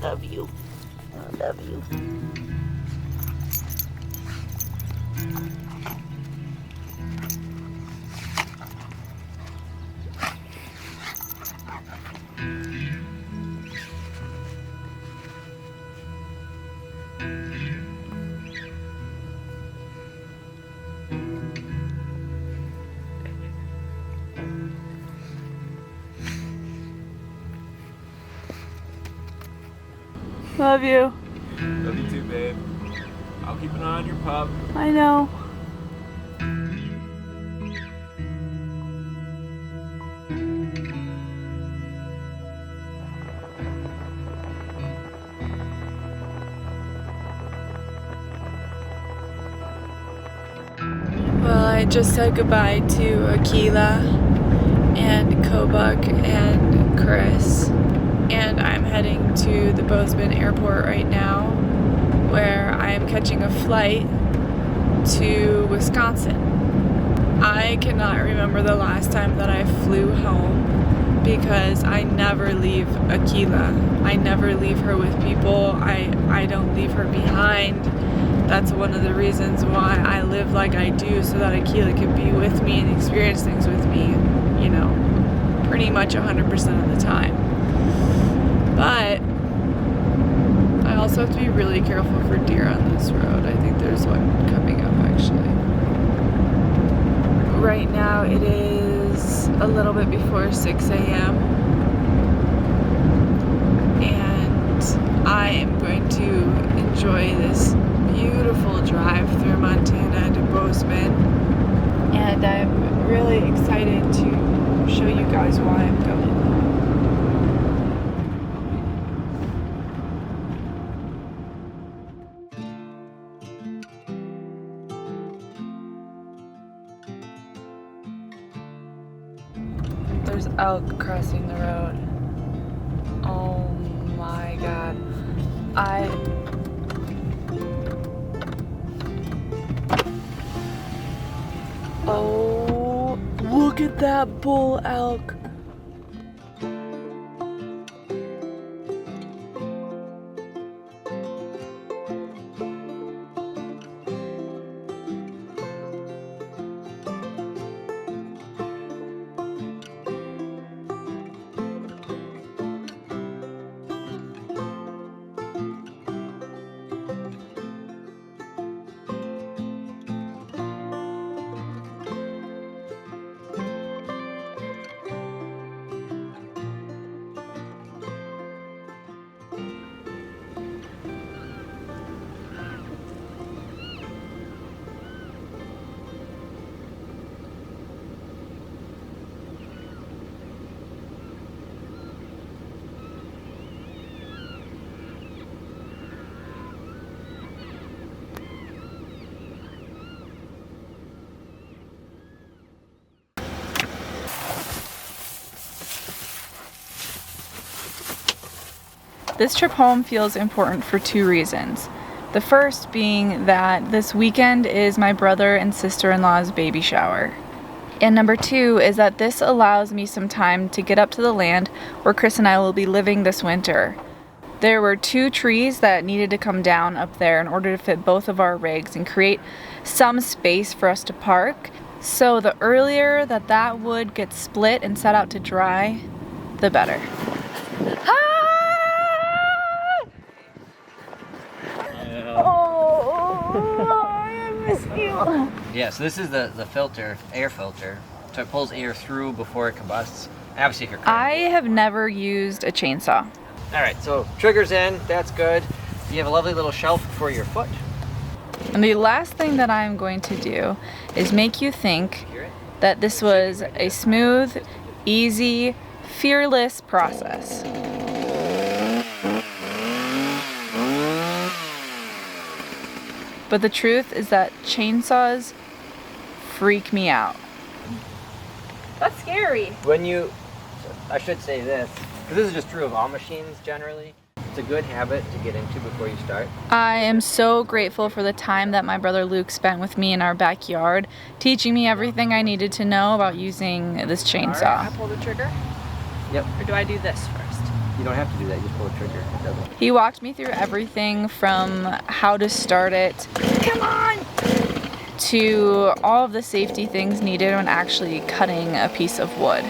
love you. I love you. Love you. Love you too, babe. I'll keep an eye on your pup. I know. Well, I just said goodbye to Akela and Kobuk and Chris, and I'm heading to the Bozeman airport right now, where I am catching a flight to Wisconsin. I cannot remember the last time that I flew home because I never leave Akela. I never leave her with people. I don't leave her behind. That's one of the reasons why I live like I do, so that Akela can be with me and experience things with me, you know, pretty much 100% of the time. But I also have to be really careful for deer on this road. I think there's one coming up actually. Right now it is a little bit before 6 a.m. and I am going to enjoy this beautiful drive through Montana to Bozeman, and I'm really excited to show you guys why I'm going. There's elk crossing the road. Oh my god. Oh, look at that bull elk. This trip home feels important for two reasons. The first being that this weekend is my brother and sister-in-law's baby shower. And number two is that this allows me some time to get up to the land where Chris and I will be living this winter. There were 2 trees that needed to come down up there in order to fit both of our rigs and create some space for us to park. So the earlier that wood gets split and set out to dry, the better. Yeah, so this is the filter, air filter. So it pulls air through before it combusts. And obviously if you're I have never used a chainsaw. Alright, so trigger's in, that's good. You have a lovely little shelf for your foot. And the last thing that I'm going to do is make you think that this was a smooth, easy, fearless process. But the truth is that chainsaws freak me out. That's scary. I should say this, because this is just true of all machines generally. It's a good habit to get into before you start. I am so grateful for the time that my brother Luke spent with me in our backyard, teaching me everything I needed to know about using this chainsaw. I pull the trigger? Yep. Or do I do this first? You don't have to do that, you just pull the trigger. It doesn't. He walked me through everything from how to start it, come on, to all of the safety things needed when actually cutting a piece of wood.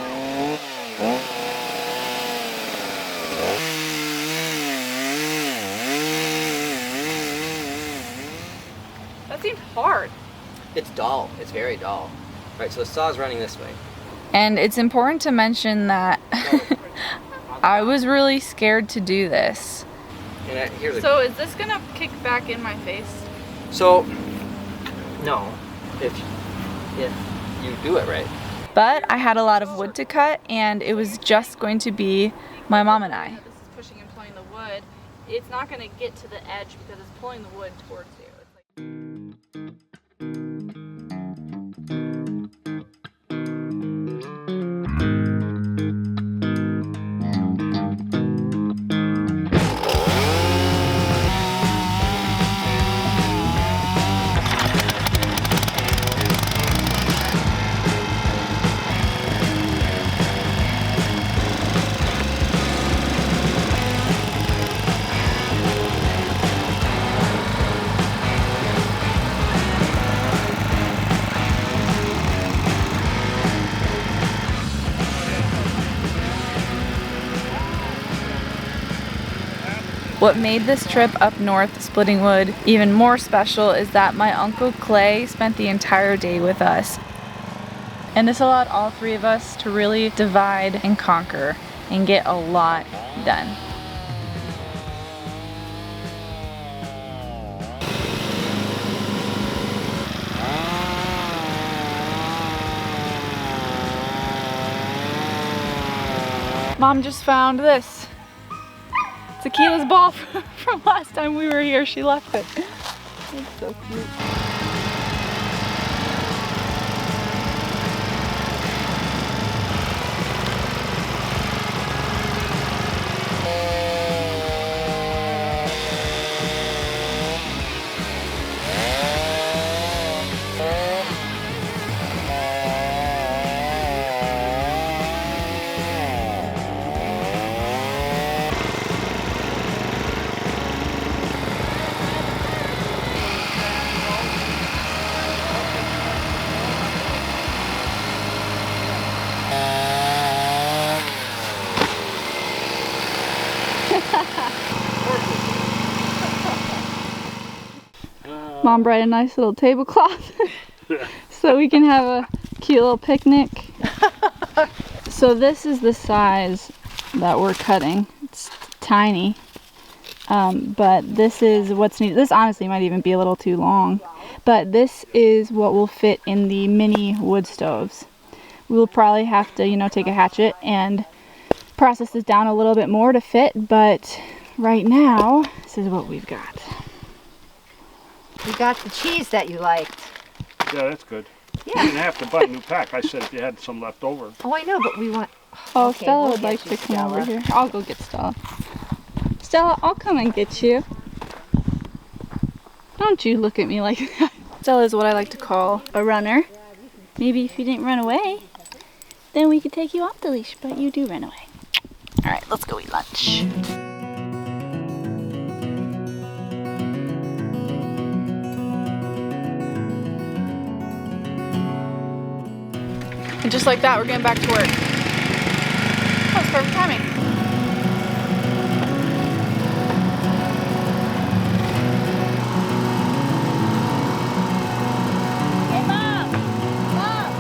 That seemed hard. It's dull. It's very dull. Right, so the saw is running this way. And it's important to mention that I was really scared to do this. And here's So is this gonna kick back in my face? So, no, if you do it right. But I had a lot of wood to cut, and it was just going to be my mom and I. This is pushing and pulling the wood. It's not going to get to the edge because it's pulling the wood towards you. It's like What made this trip up north splitting wood even more special is that my Uncle Clay spent the entire day with us. And this allowed all three of us to really divide and conquer and get a lot done. Mom just found this. It's Akela's ball from last time we were here. She left it. It's so cute. Mom brought a nice little tablecloth so we can have a cute little picnic. So this is the size that we're cutting. It's tiny, but this is what's needed. This honestly might even be a little too long, but this is what will fit in the mini wood stoves. We will probably have to, you know, take a hatchet and process this down a little bit more to fit, but right now, this is what we've got. We got the cheese that you liked. Yeah, that's good. Yeah. You didn't have to buy a new pack. I said if you had some left over. Oh, I know, but we want... Oh, Okay, Stella we'll would get like you, to come over Stella. here. I'll go get Stella. Stella, I'll come and get you. Don't you look at me like that. Stella is what I like to call a runner. Maybe if you didn't run away, then we could take you off the leash, but you do run away. All right, let's go eat lunch. And just like that, we're getting back to work. That was perfect timing. Hey, Mom! Mom!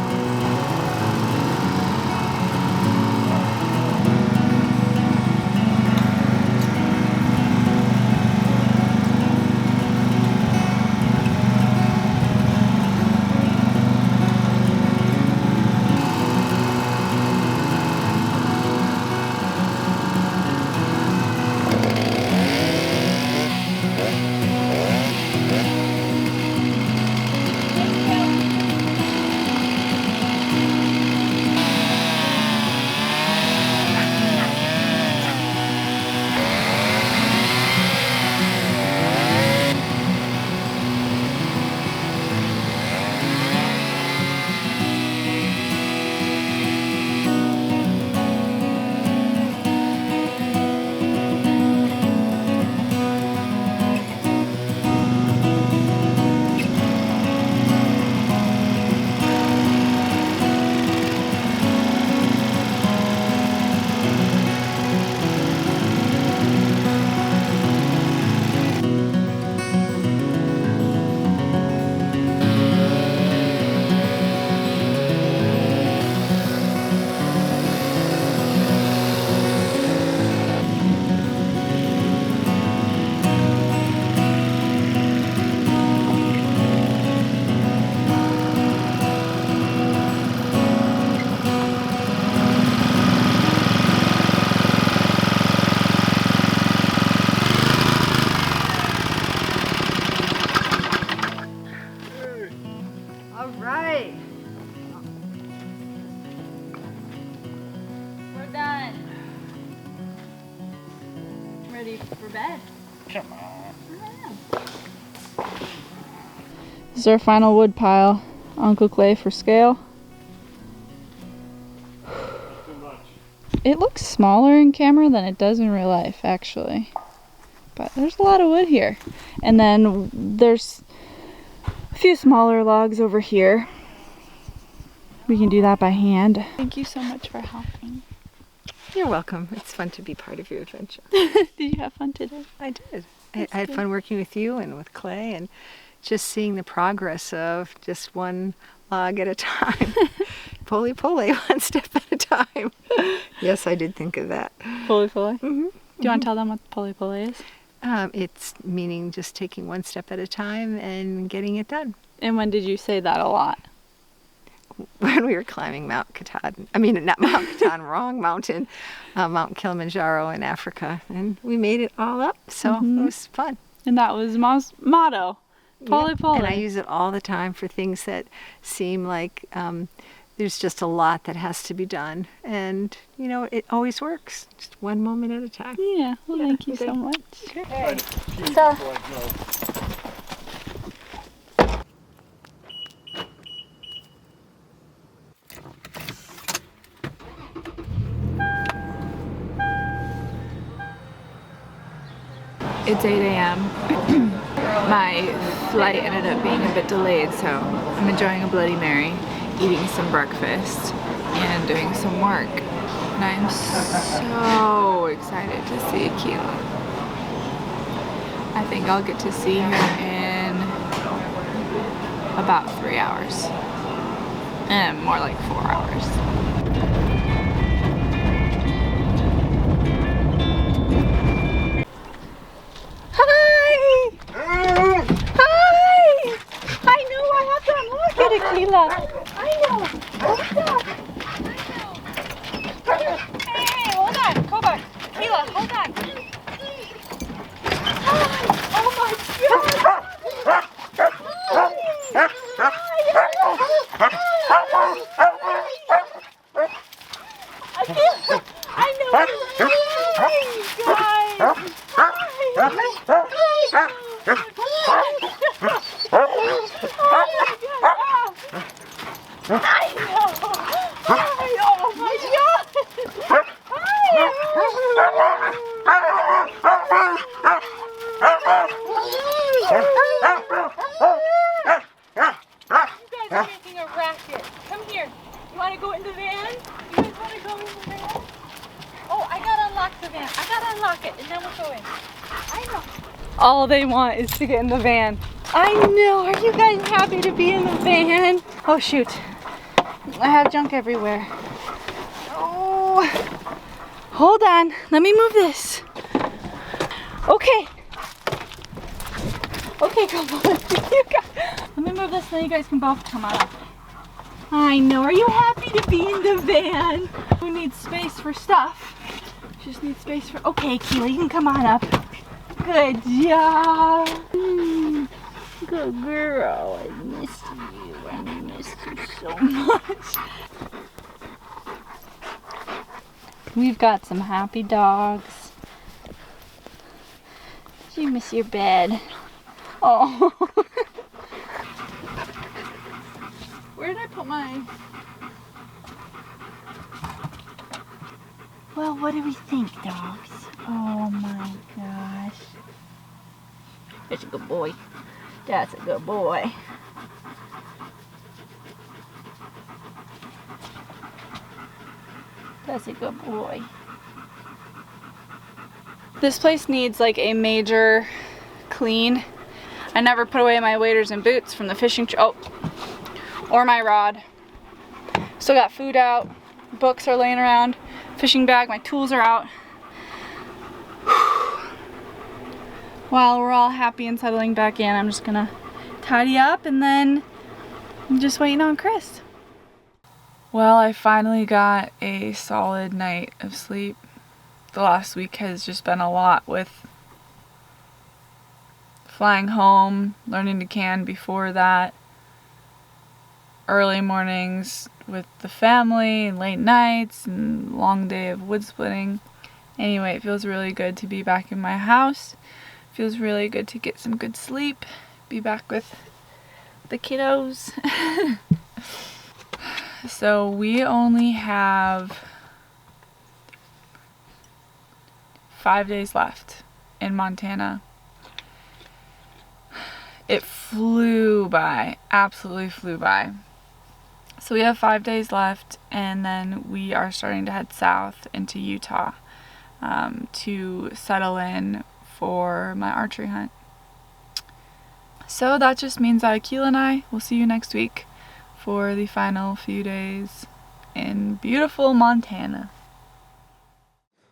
ready for bed. Come on. This is our final wood pile. Uncle Clay for scale. Too much. It looks smaller in camera than it does in real life, actually. But there's a lot of wood here. And then there's a few smaller logs over here. We can do that by hand. Thank you so much for helping. You're welcome. It's fun to be part of your adventure. Did you have fun today? I did. I had fun working with you and with Clay and just seeing the progress of just one log at a time. Pulley, one step at a time. Yes, I did think of that. Pulley pulley? Mm-hmm. Do you want to tell them what pulley pulley is? It's meaning just taking one step at a time and getting it done. And when did you say that a lot? When we were climbing Mount Katahdin. I mean, not Mount Katahdin, wrong mountain. Mount Kilimanjaro in Africa. And we made it all up, so it was fun. And that was Mom's motto. Pulley pulley. And I use it all the time for things that seem like there's just a lot that has to be done. And, you know, it always works. Just one moment at a time. Yeah, well, thank you so much. Okay. So. It's 8 a.m. My flight ended up being a bit delayed, so I'm enjoying a Bloody Mary, eating some breakfast, and doing some work. And I'm so excited to see Akela. I think I'll get to see her in about 3 hours. And more like 4 hours. Akela. I know. Hold on. Hey, hold on. Kobach. Akela, hold on. Oh my God. Akela, I know what you're doing, I know! Oh my God! You guys are making a racket. Come here. You want to go in the van? You guys want to go in the van? Oh, I gotta unlock the van. I gotta unlock it, and then we'll go in. I know. All they want is to get in the van. I know. Are you guys happy to be in the van? Oh shoot. I have junk everywhere. Oh. Hold on. Let me move this. Okay. Okay, come on. Let me move this, then you guys can both come on up. I know. Are you happy to be in the van? Who needs space for stuff? Just need space for... Okay, Akela, you can come on up. Good job. Good girl. I missed you. I missed you so much. We've got some happy dogs. Did you miss your bed? Oh. Where did I put my... Well, what do we think, dogs? Oh my gosh. That's a good boy. That's a good boy. That's a good boy. This place needs like a major clean. I never put away my waders and boots from the fishing or my rod. Still got food out, books are laying around, fishing bag, my tools are out. While we're all happy and settling back in, I'm just gonna tidy up and then I'm just waiting on Chris. Well, I finally got a solid night of sleep. The last week has just been a lot with flying home, learning to can before that, early mornings with the family and late nights and long day of wood splitting. Anyway, it feels really good to be back in my house. Feels really good to get some good sleep. Be back with the kiddos. So we only have 5 days left in Montana. It flew by, absolutely flew by. So we have 5 days left, and then we are starting to head south into Utah to settle in for my archery hunt. So that just means that Akela and I will see you next week for the final few days in beautiful Montana.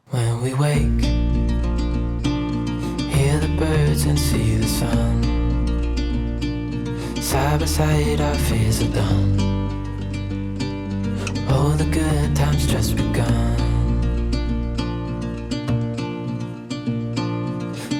When we wake, hear the birds and see the sun. Side by side our fears are done. All the good times just begun.